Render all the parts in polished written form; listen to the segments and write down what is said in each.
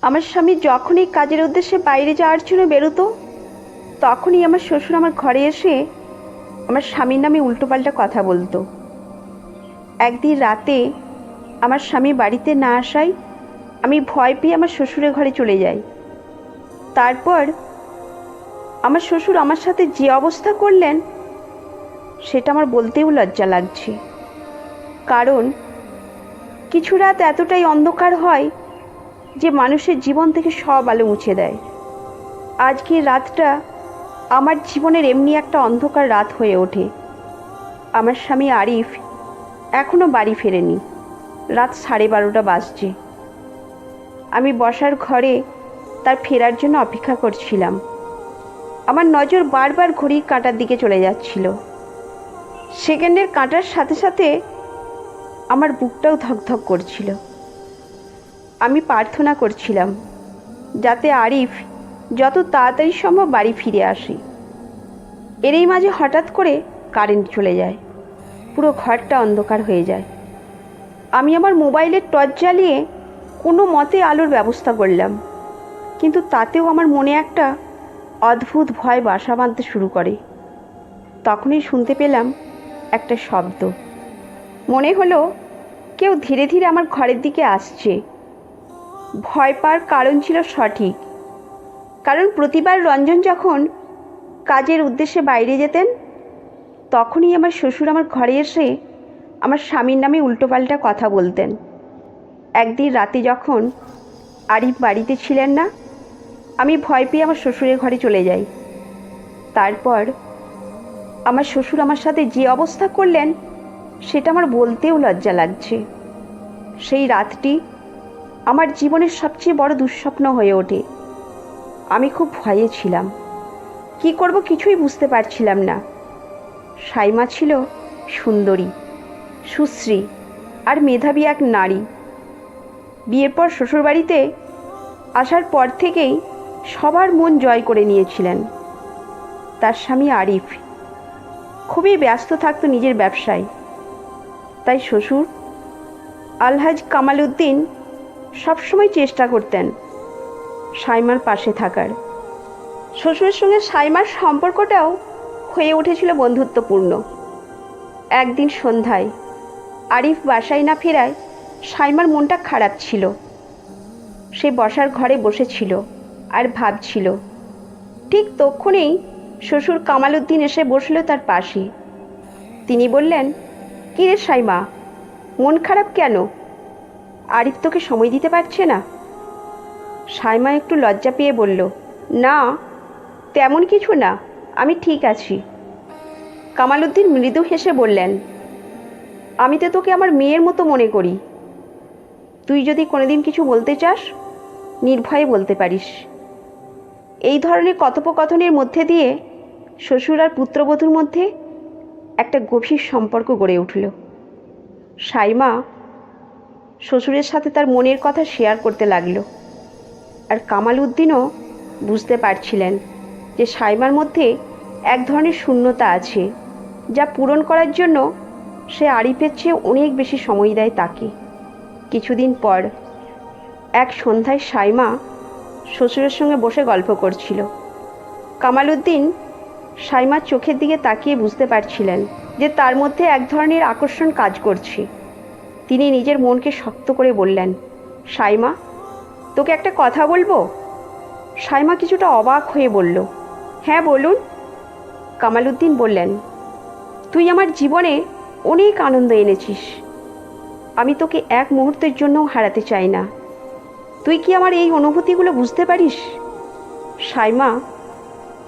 আমার স্বামী যখনই কাজের উদ্দেশ্যে বাইরে যাওয়ার জন্য বেরোতো, তখনই আমার শ্বশুর আমার ঘরে এসে আমার স্বামীর নামে উল্টোপাল্টা কথা বলতো। একদিন রাতে আমার স্বামী বাড়িতে না আসায় আমি ভয় পেয়ে আমার শ্বশুরের ঘরে চলে যাই। তারপর আমার শ্বশুর আমার সাথে যে অবস্থা করলেন সেটা আমার বলতেও লজ্জা লাগছে। কারণ কিছু রাত এতটাই অন্ধকার হয় যে মানুষের জীবন থেকে সব আলো মুছে দেয়। আজকের রাতটা আমার জীবনের এমনি একটা অন্ধকার রাত হয়ে ওঠে। আমার স্বামী আরিফ এখনও বাড়ি ফেরেনি। রাত 12:30 বাজছে। আমি বসার ঘরে তার ফেরার জন্য অপেক্ষা করছিলাম। আমার নজর বারবার ঘড়ির কাঁটার দিকে চলে যাচ্ছিল। সেকেন্ডের কাঁটার সাথে সাথে আমার বুকটাও ধকধক করছিল। আমি প্রার্থনা করছিলাম যাতে আরিফ যত তাড়াতাড়ি সম্ভব বাড়ি ফিরে আসে। এরই মাঝে হঠাৎ করে কারেন্ট চলে যায়। পুরো ঘরটা অন্ধকার হয়ে যায়। আমি আমার মোবাইলের টর্চ জ্বালিয়ে কোনো মতে আলোর ব্যবস্থা করলাম, কিন্তু তাতেও আমার মনে একটা অদ্ভুত ভয় বাসা বাঁধতে শুরু করে। তখনই শুনতে পেলাম একটা শব্দ। মনে হলো কেউ ধীরে ধীরে আমার ঘরের দিকে আসছে। ভয় পাওয়ার কারণ ছিল সঠিক, কারণ প্রতিবার রঞ্জন যখন কাজের উদ্দেশ্যে বাইরে যেতেন, তখনই আমার শ্বশুর আমার ঘরে এসে আমার স্বামীর নামে উল্টোপাল্টা কথা বলতেন। একদিন রাতে যখন আরিফ বাড়িতে ছিলেন না, আমি ভয় পেয়ে আমার শ্বশুরের ঘরে চলে যাই। তারপর আমার শ্বশুর আমার সাথে যে অবস্থা করলেন সেটা আমার বলতেও লজ্জা লাগছে। সেই রাতটি আমার জীবনের সবচেয়ে বড় দুঃস্বপ্ন হয়ে ওঠে। আমি খুব ভয়ে ছিলাম। কি করব কিছুই বুঝতে পারছিলাম না। সাইমা ছিল সুন্দরী, সুশ্রী আর মেধাবী এক নারী। বিয়ের পর শ্বশুরবাড়িতে আসার পর থেকেই সবার মন জয় করে নিয়েছিলেন। তার স্বামী আরিফ খুবই ব্যস্ত থাকতো নিজের ব্যবসায়। তাই শ্বশুর আলহাজ কামাল উদ্দিন সবসময় চেষ্টা করতেন সাইমার পাশে থাকার। শ্বশুরের সঙ্গে সাইমার সম্পর্কটাও হয়ে উঠেছিল বন্ধুত্বপূর্ণ। একদিন সন্ধ্যায় আরিফ বাসায় না ফেরায় সাইমার মনটা খারাপ ছিল। সে বসার ঘরে বসেছিল আর ভাবছিল। ঠিক তক্ষুনি শ্বশুর কামাল উদ্দিন এসে বসল তার পাশে। তিনি বললেন, কী রে সাইমা, মন খারাপ কেন? আরিফ তোকে সময় দিতে পারছে না? সাইমা একটু লজ্জা পেয়ে বলল, না তেমন কিছু না, আমি ঠিক আছি। কামাল উদ্দিন মৃদু হেসে বললেন, আমি তো তোকে আমার মেয়ের মতো মনে করি। তুই যদি কোনোদিন কিছু বলতে চাস নির্ভয়ে বলতে পারিস। এই ধরনের কথোপকথনের মধ্যে দিয়ে শ্বশুর আর পুত্রবধূর মধ্যে একটা গভীর সম্পর্ক গড়ে উঠল। সাইমা শ্বশুরের সাথে তার মনের কথা শেয়ার করতে লাগলো। আর কামাল উদ্দিনও বুঝতে পারছিলেন যে সাইমার মধ্যে এক ধরনের শূন্যতা আছে, যা পূরণ করার জন্য সে আরিফের চেয়ে অনেক বেশি সময় দেয় তাকে। কিছুদিন পর এক সন্ধ্যায় সাইমা শ্বশুরের সঙ্গে বসে গল্প করছিল। কামাল উদ্দিন সাইমার চোখের দিকে তাকিয়ে বুঝতে পারছিলেন যে তার মধ্যে এক ধরনের আকর্ষণ কাজ করছে। তিনি নিজের মনকে শক্ত করে বললেন, সাইমা, তোকে একটা কথা বলবো? সাইমা কিছুটা অবাক হয়ে বলল, হ্যাঁ বলুন। কামাল উদ্দিন বললেন, তুই আমার জীবনে অনেক আনন্দ এনেছিস। আমি তোকে এক মুহূর্তের জন্যও হারাতে চাই না। তুই কি আমার এই অনুভূতিগুলো বুঝতে পারিস? সাইমা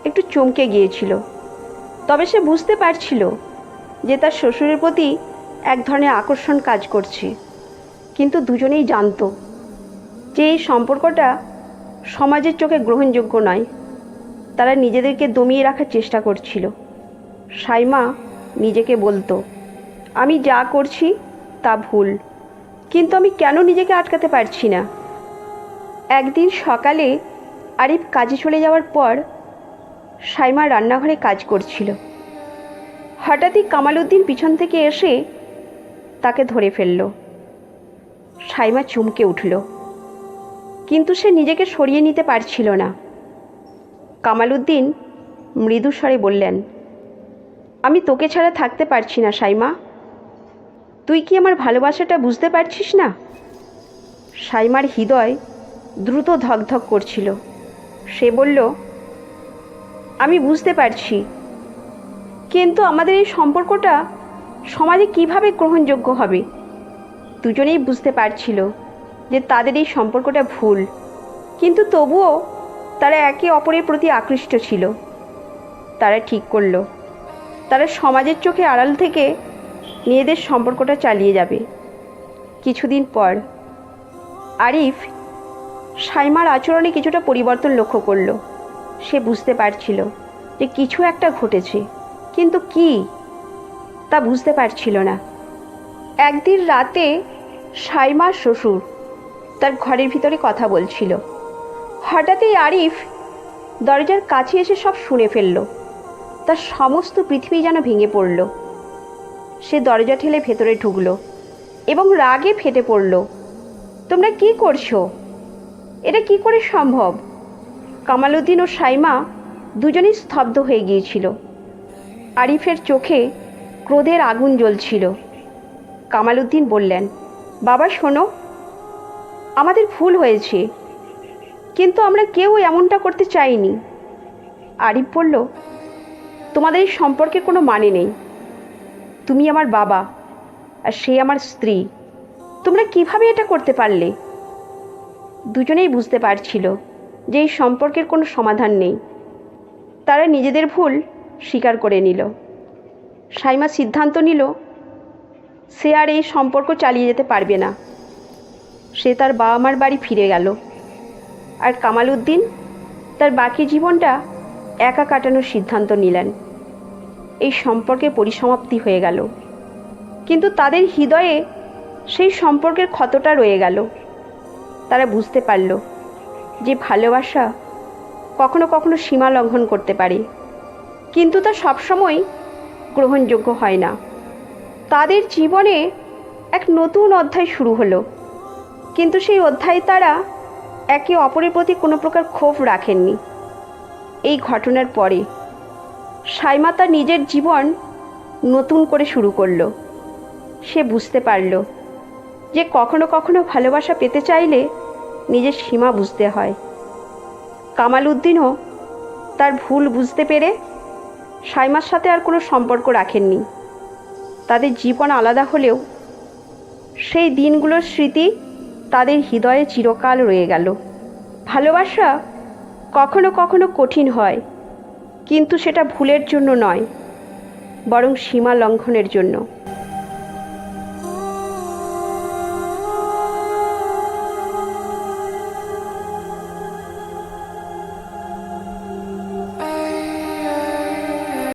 একটু চমকে গিয়েছিল, তবে সে বুঝতে পারছিল যে তার শ্বশুরের প্রতি এক ধরনের আকর্ষণ কাজ করছে। কিন্তু দুজনেই জানতো যে এই সম্পর্কটা সমাজের চোখে গ্রহণযোগ্য নয়। তারা নিজেদেরকে দমিয়ে রাখার চেষ্টা করছিল। সাইমা নিজেকে বলতো, আমি যা করছি তা ভুল, কিন্তু আমি কেন নিজেকে আটকাতে পারছি না? একদিন সকালে আরিফ কাজে চলে যাওয়ার পর সাইমা রান্নাঘরে কাজ করছিল। হঠাৎই কামাল উদ্দিন পিছন থেকে এসে তাকে ধরে ফেলল। সাইমা চমকে উঠল। কিন্তু সে নিজেকে সরিয়ে নিতে পারছিল না। কামালউদ্দিন মৃদু স্বরে বললেন, আমি তোকে ছাড়া থাকতে পারছি না সাইমা। তুই কি আমার ভালোবাসাটা বুঝতে পারছিস না? সাইমার হৃদয় দ্রুত ধকধক করছিল। সে বলল, আমি বুঝতে পারছি, কিন্তু আমাদের এই সম্পর্কটা সমাজে কিভাবে গ্রহণযোগ্য হবে? দুজনেই বুঝতে পারছিল যে তাদের এই সম্পর্কটা ভুল, কিন্তু তবুও তারা একে অপরের প্রতি আকৃষ্ট ছিল। তারা ঠিক করলো তারা সমাজের চোখে আড়াল থেকে নিজেদের সম্পর্কটা চালিয়ে যাবে। কিছুদিন পর আরিফ সাইমার আচরণে কিছুটা পরিবর্তন লক্ষ্য করল। সে বুঝতে পারছিল যে কিছু একটা ঘটেছে, কিন্তু কি তা বুঝতে পারছিল না। একদিন রাতে সাইমার শ্বশুর তার ঘরের ভিতরে কথা বলছিল। হঠাৎই আরিফ দরজার কাছে এসে সব শুনে ফেলল। তার সমস্ত পৃথিবী যেন ভেঙে পড়ল। সে দরজা ঠেলে ভেতরে ঢুকল এবং রাগে ফেটে পড়ল। তোমরা কি করছো? এটা কি করে সম্ভব? কামালউদ্দিন ও সাইমা দুজনেই স্তব্ধ হয়ে গিয়েছিল। আরিফের চোখে ক্রোধের আগুন জ্বলছিল। কামালউদ্দিন বললেন, বাবা শোনো, আমাদের ভুল হয়েছে, কিন্তু আমরা কেউ এমনটা করতে চাইনি। আরিফ বলল, তোমাদের এই সম্পর্কে কোনো মানে নেই। তুমি আমার বাবা আর সে আমার স্ত্রী। তোমরা কিভাবে এটা করতে পারলে? দুজনেই বুঝতে পারছিল যে এই সম্পর্কের কোনো সমাধান নেই। তারা নিজেদের ভুল স্বীকার করে নিল। সাইমা সিদ্ধান্ত নিল সে আর এই সম্পর্ক চালিয়ে যেতে পারবে না। সে তার বাবা মার বাড়ি ফিরে গেল। আর কামালউদ্দিন তার বাকি জীবনটা একা কাটানোর সিদ্ধান্ত নিলেন। এই সম্পর্কে পরিসমাপ্তি হয়ে গেল, কিন্তু তাদের হৃদয়ে সেই সম্পর্কের ক্ষতটা রয়ে গেল। তারা বুঝতে পারল যে ভালোবাসা কখনো কখনো সীমা লঙ্ঘন করতে পারে, কিন্তু তা সবসময় গ্রহণযোগ্য হয় না। তাদের জীবনে এক নতুন অধ্যায় শুরু হলো, কিন্তু সেই অধ্যায়ে তারা একে অপরের প্রতি কোনো প্রকার ক্ষোভ রাখেননি। এই ঘটনার পরে সাইমা তার নিজের জীবন নতুন করে শুরু করলো। সে বুঝতে পারল যে কখনো কখনো ভালোবাসা পেতে চাইলে নিজের সীমা বুঝতে হয়। কামালউদ্দিনও তার ভুল বুঝতে পেরে সাইমার সাথে আর কোনো সম্পর্ক রাখেননি। তাদের জীবন আলাদা হলেও সেই দিনগুলোর স্মৃতি তাদের হৃদয়ে চিরকাল রয়ে গেল। ভালোবাসা কখনো কখনো কঠিন হয়, কিন্তু সেটা ভুলের জন্য নয়, বরং সীমা লঙ্ঘনের জন্য।